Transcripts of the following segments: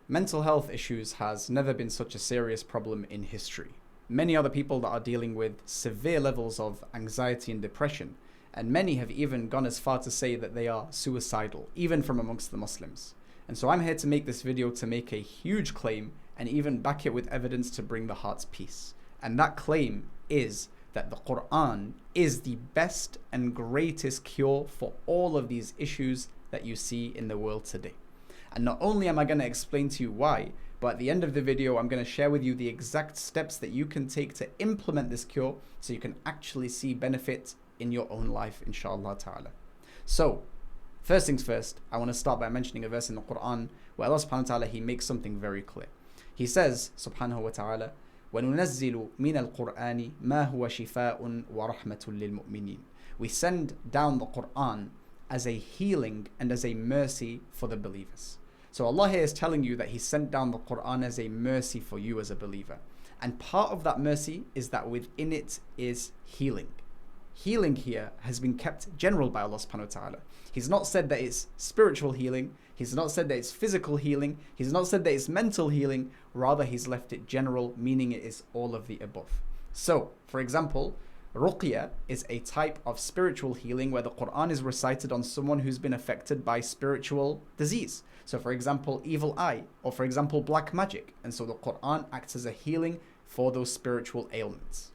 Mental health issues has never been such a serious problem in history. Many other people that are dealing with severe levels of anxiety and depression, and many have even gone as far to say that they are suicidal, even from amongst the Muslims. And so I'm here to make this video to make a huge claim and even back it with evidence to bring the heart's peace. And that claim is that the Quran is the best and greatest cure for all of these issues that you see in the world today. And not only am I going to explain to you why, but at the end of the video, I'm going to share with you the exact steps that you can take to implement this cure so you can actually see benefit in your own life, inshallah ta'ala. So, first things first, I want to start by mentioning a verse in the Quran where Allah subhanahu wa ta'ala, He makes something very clear. He says, subhanahu wa ta'ala, وَنُنَزِّلُ مِنَ الْقُرْآنِ مَا هُوَ شِفَاءٌ وَرَحْمَةٌ لِلْمُؤْمِنِينَ. We send down the Quran as a healing and as a mercy for the believers. So Allah here is telling you that He sent down the Quran as a mercy for you as a believer. And part of that mercy is that within it is healing. Healing here has been kept general by Allah subhanahu wa ta'ala. He's not said that it's spiritual healing. He's not said that it's physical healing. He's not said that it's mental healing. Rather, He's left it general, meaning it is all of the above. So, for example, Ruqya is a type of spiritual healing where the Quran is recited on someone who's been affected by spiritual disease. So for example, evil eye, or for example, black magic. And so the Quran acts as a healing for those spiritual ailments.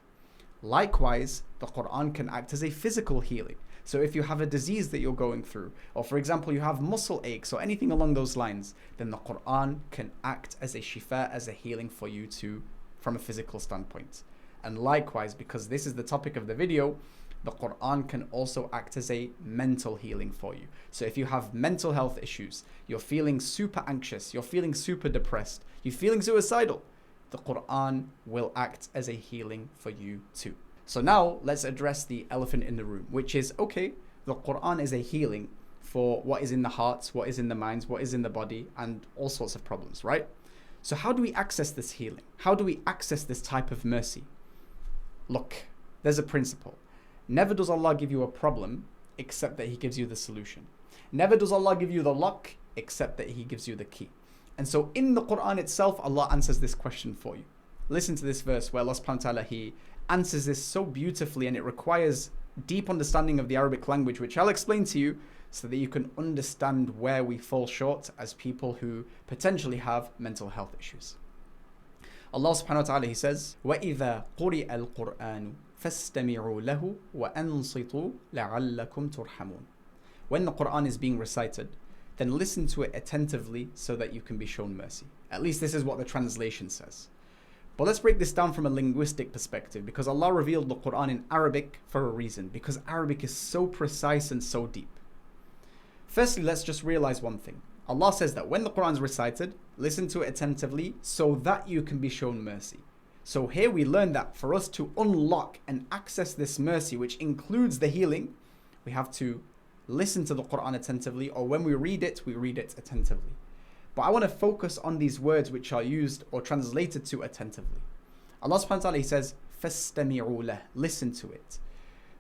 Likewise, the Quran can act as a physical healing. So if you have a disease that you're going through, or for example, you have muscle aches or anything along those lines, then the Quran can act as a shifa, as a healing for you too, from a physical standpoint. And likewise, because this is the topic of the video, the Quran can also act as a mental healing for you. So if you have mental health issues, you're feeling super anxious, you're feeling super depressed, you're feeling suicidal, the Quran will act as a healing for you too. So now let's address the elephant in the room, which is, okay, the Quran is a healing for what is in the hearts, what is in the minds, what is in the body, and all sorts of problems, right? So how do we access this healing? How do we access this type of mercy? Look, there's a principle. Never does Allah give you a problem except that He gives you the solution. Never does Allah give you the lock except that He gives you the key. And so in the Quran itself, Allah answers this question for you. Listen to this verse where Allah subhanahu wa ta'ala, He answers this so beautifully, and it requires deep understanding of the Arabic language, which I'll explain to you so that you can understand where we fall short as people who potentially have mental health issues. Allah subhanahu wa ta'ala, He says, وَإِذَا قُرِئَ الْقُرْآنُ فَاسْتَمِعُوا لَهُ وَأَنصِتُوا لَعَلَّكُمْ تُرْحَمُونَ. When the Quran is being recited, then listen to it attentively so that you can be shown mercy. At least this is what the translation says. But let's break this down from a linguistic perspective, because Allah revealed the Quran in Arabic for a reason, because Arabic is so precise and so deep. Firstly, let's just realize one thing. Allah says that when the Quran is recited, listen to it attentively so that you can be shown mercy. So here we learn that for us to unlock and access this mercy, which includes the healing, we have to listen to the Quran attentively, or when we read it attentively. But I want to focus on these words which are used or translated to attentively. Allah subhanahu wa ta'ala, He says, فَاسْتَمِعُوا لَهُ. Listen to it.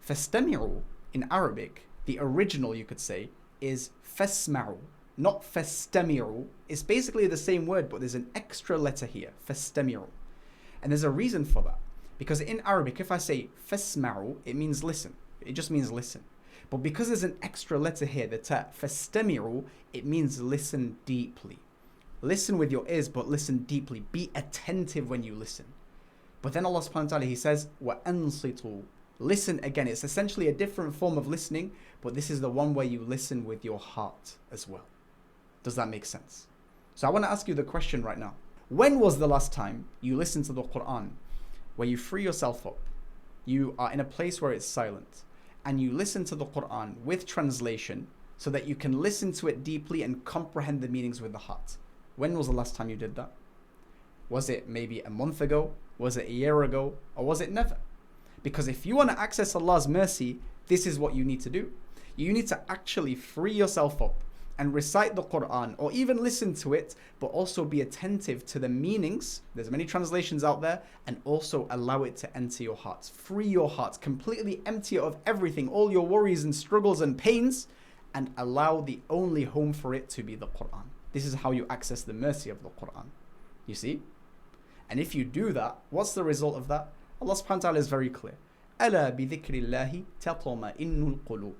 فَاسْتَمِعُوا in Arabic, the original you could say, is فَاسْمَعُوا. Not فَاسْتَمِعُوا. It's basically the same word, but there's an extra letter here, فَاسْتَمِعُوا. And there's a reason for that. Because in Arabic, if I say فَاسْمَعُوا, it means listen. It just means listen. But because there's an extra letter here, the ta, فَاسْتَمِعُوا, it means listen deeply. Listen with your ears, but listen deeply. Be attentive when you listen. But then Allah subhanahu wa ta'ala, He says, وَأَنصِتُوا. Listen again. It's essentially a different form of listening, but this is the one where you listen with your heart as well. Does that make sense? So I want to ask you the question right now. When was the last time you listened to the Quran, where you free yourself up, you are in a place where it's silent, and you listen to the Quran with translation so that you can listen to it deeply and comprehend the meanings with the heart? When was the last time you did that? Was it maybe a month ago? Was it a year ago? Or was it never? Because if you want to access Allah's mercy, this is what you need to do. You need to actually free yourself up and recite the Quran, or even listen to it, but also be attentive to the meanings. There's many translations out there, and also allow it to enter your hearts. Free your hearts, completely empty it of everything, all your worries and struggles and pains, and allow the only home for it to be the Quran. This is how you access the mercy of the Quran. You see? And if you do that, what's the result of that? Allah subhanahu wa ta'ala is very clear. أَلَا بِذِكْرِ اللَّهِ تَطْمَئِنُّ الْقُلُوبِ.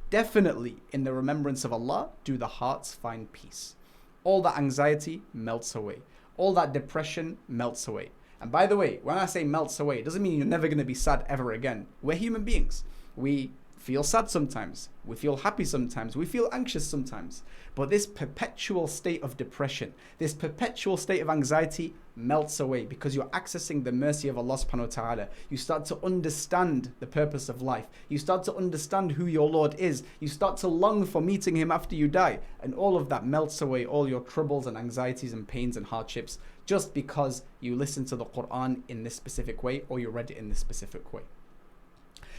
Definitely in the remembrance of Allah do the hearts find peace. All that anxiety melts away. All that depression melts away. And by the way, when I say melts away, it doesn't mean you're never going to be sad ever again. We're human beings. We feel sad sometimes. We feel happy sometimes. We feel anxious sometimes. But this perpetual state of depression, this perpetual state of anxiety melts away because you're accessing the mercy of Allah subhanahu wa ta'ala. You start to understand the purpose of life. You start to understand who your Lord is. You start to long for meeting Him after you die. And all of that melts away all your troubles and anxieties and pains and hardships just because you listen to the Quran in this specific way or you read it in this specific way.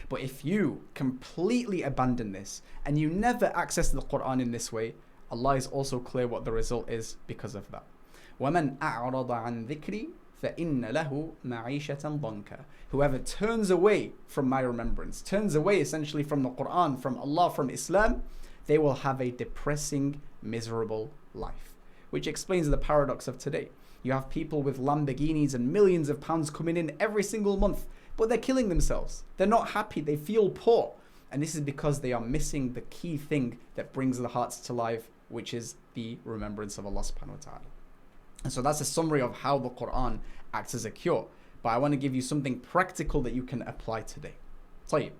But if you completely abandon this and you never access the Quran in this way, Allah is also clear what the result is because of that. وَمَنْ أَعْرَضَ عَنْ ذِكْرِي فَإِنَّ لَهُ مَعِيشَةً ضَنْكًا. Whoever turns away from my remembrance, turns away essentially from the Quran, from Allah, from Islam, they will have a depressing, miserable life. Which explains the paradox of today. You have people with Lamborghinis and millions of pounds coming in every single month, but they're killing themselves. They're not happy. They feel poor. And this is because they are missing the key thing that brings the hearts to life, which is the remembrance of Allah subhanahu wa ta'ala. And so that's a summary of how the Quran acts as a cure. But I want to give you something practical that you can apply today. طيب,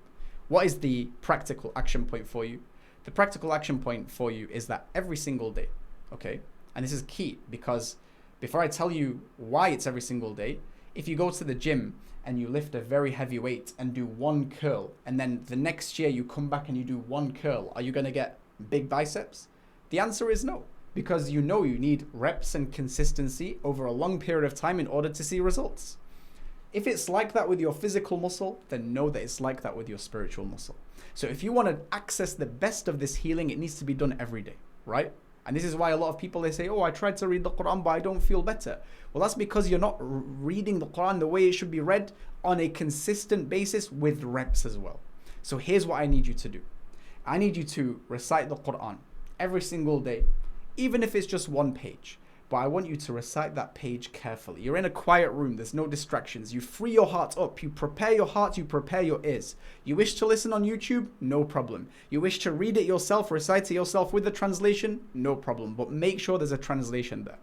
what is the practical action point for you? The practical action point for you is that every single day, okay? And this is key because before I tell you why it's every single day, if you go to the gym and you lift a very heavy weight and do one curl, and then the next year you come back and you do one curl, are you going to get big biceps? The answer is no, because you know you need reps and consistency over a long period of time in order to see results. If it's like that with your physical muscle, then know that it's like that with your spiritual muscle. So if you want to access the best of this healing, it needs to be done every day, right? And this is why a lot of people, they say, oh, I tried to read the Quran, but I don't feel better. Well, that's because you're not reading the Quran the way it should be read on a consistent basis with reps as well. So here's what I need you to do. I need you to recite the Quran every single day, even if it's just one page. But I want you to recite that page carefully. You're in a quiet room. There's no distractions. You free your heart up. You prepare your heart. You prepare your ears. You wish to listen on YouTube? No problem. You wish to read it yourself, recite it yourself with the translation? No problem. But make sure there's a translation there.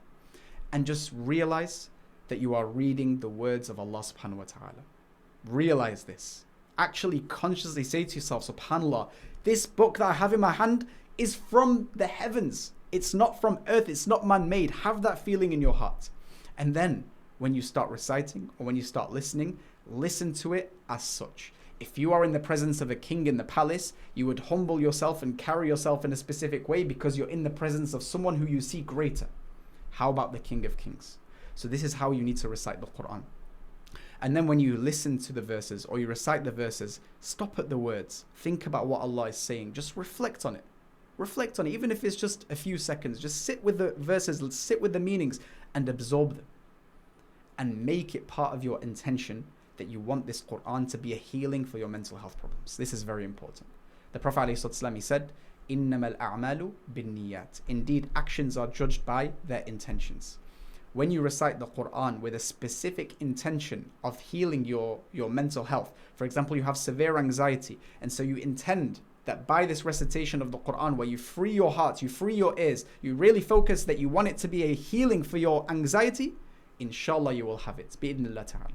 And just realize that you are reading the words of Allah subhanahu wa ta'ala. Realize this. Actually consciously say to yourself, subhanallah, this book that I have in my hand is from the heavens. It's not from earth. It's not man-made. Have that feeling in your heart. And then when you start reciting or when you start listening, listen to it as such. If you are in the presence of a king in the palace, you would humble yourself and carry yourself in a specific way because you're in the presence of someone who you see greater. How about the King of Kings? So this is how you need to recite the Quran. And then when you listen to the verses or you recite the verses, stop at the words. Think about what Allah is saying. Just reflect on it. Reflect on it, even if it's just a few seconds. Just sit with the verses, sit with the meanings and absorb them. And make it part of your intention that you want this Quran to be a healing for your mental health problems. This is very important. The Prophet ﷺ, he said, إِنَّمَا الْأَعْمَالُ بِالنِّيَّاتِ. Indeed, actions are judged by their intentions. When you recite the Quran with a specific intention of healing your mental health, for example, you have severe anxiety, and so you intend that by this recitation of the Quran, where you free your heart, you free your ears, you really focus that you want it to be a healing for your anxiety, inshallah you will have it. Bi'idhnillah ta'ala.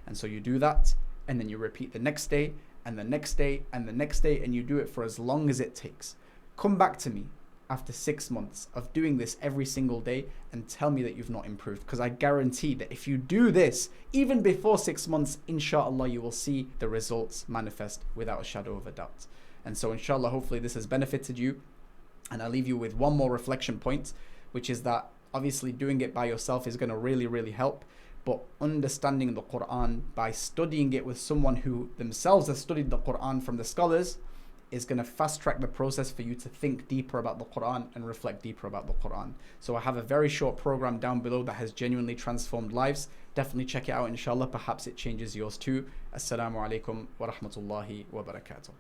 And so you do that, and then you repeat the next day, and the next day, and the next day, and you do it for as long as it takes. Come back to me after 6 months of doing this every single day and tell me that you've not improved. Because I guarantee that if you do this, even before 6 months, inshallah you will see the results manifest without a shadow of a doubt. And so inshallah, hopefully this has benefited you. And I'll leave you with one more reflection point, which is that obviously doing it by yourself is going to really, really help. But understanding the Quran by studying it with someone who themselves has studied the Quran from the scholars is going to fast track the process for you to think deeper about the Quran and reflect deeper about the Quran. So I have a very short program down below that has genuinely transformed lives. Definitely check it out, inshallah. Perhaps it changes yours too. Assalamu alaikum wa rahmatullahi wa barakatuh.